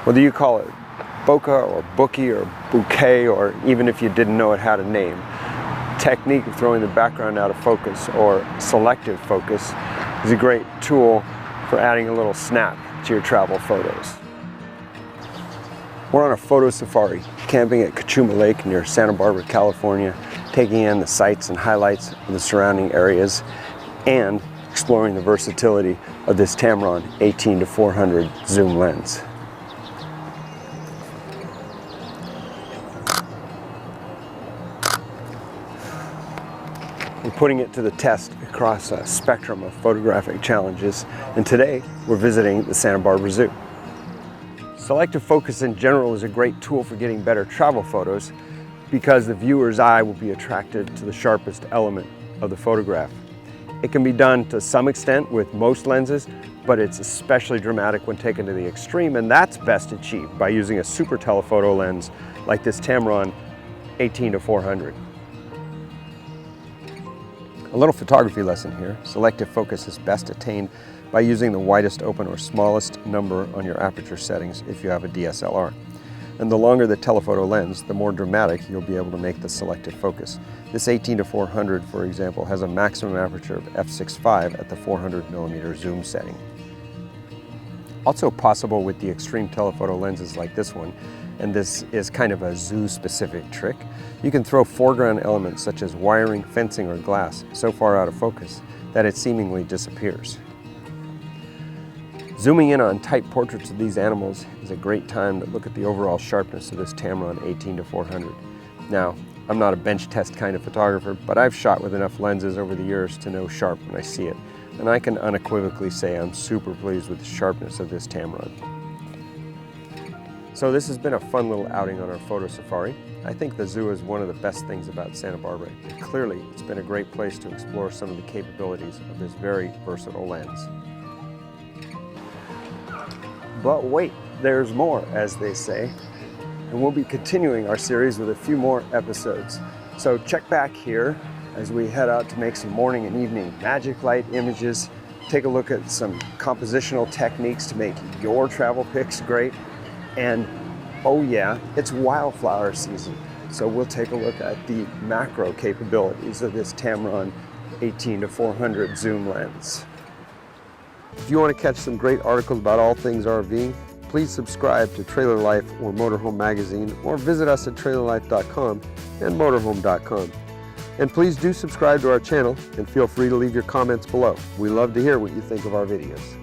Whether you call it bokeh or bookie or bouquet, or even if you didn't know it had a name, technique of throwing the background out of focus or selective focus is a great tool for adding a little snap to your travel photos. We're on a photo safari, camping at Cachuma Lake near Santa Barbara, California, taking in the sights and highlights of the surrounding areas and exploring the versatility of this Tamron 18-400 zoom lens. We're putting it to the test across a spectrum of photographic challenges, and today we're visiting the Santa Barbara Zoo. Selective focus in general is a great tool for getting better travel photos because the viewer's eye will be attracted to the sharpest element of the photograph. It can be done to some extent with most lenses, but it's especially dramatic when taken to the extreme, and that's best achieved by using a super telephoto lens like this Tamron 18-400. A little photography lesson here. Selective focus is best attained by using the widest open or smallest number on your aperture settings if you have a DSLR. And the longer the telephoto lens, the more dramatic you'll be able to make the selective focus. This 18-400, for example, has a maximum aperture of f6.5 at the 400mm zoom setting. Also possible with the extreme telephoto lenses like this one, and this is kind of a zoo-specific trick, you can throw foreground elements such as wiring, fencing, or glass so far out of focus that it seemingly disappears. Zooming in on tight portraits of these animals is a great time to look at the overall sharpness of this Tamron 18-400. Now, I'm not a bench test kind of photographer, but I've shot with enough lenses over the years to know sharp when I see it, and I can unequivocally say I'm super pleased with the sharpness of this Tamron. So this has been a fun little outing on our photo safari. I think the zoo is one of the best things about Santa Barbara. Clearly, it's been a great place to explore some of the capabilities of this very versatile lens. But wait, there's more, as they say. And we'll be continuing our series with a few more episodes. So check back here as we head out to make some morning and evening magic light images, take a look at some compositional techniques to make your travel pics great. And oh yeah, it's wildflower season, so we'll take a look at the macro capabilities of this Tamron 18-400 zoom lens. If you want to catch some great articles about all things RVing, please subscribe to Trailer Life or Motorhome Magazine, or visit us at trailerlife.com and motorhome.com. And please do subscribe to our channel and feel free to leave your comments below. We love to hear what you think of our videos.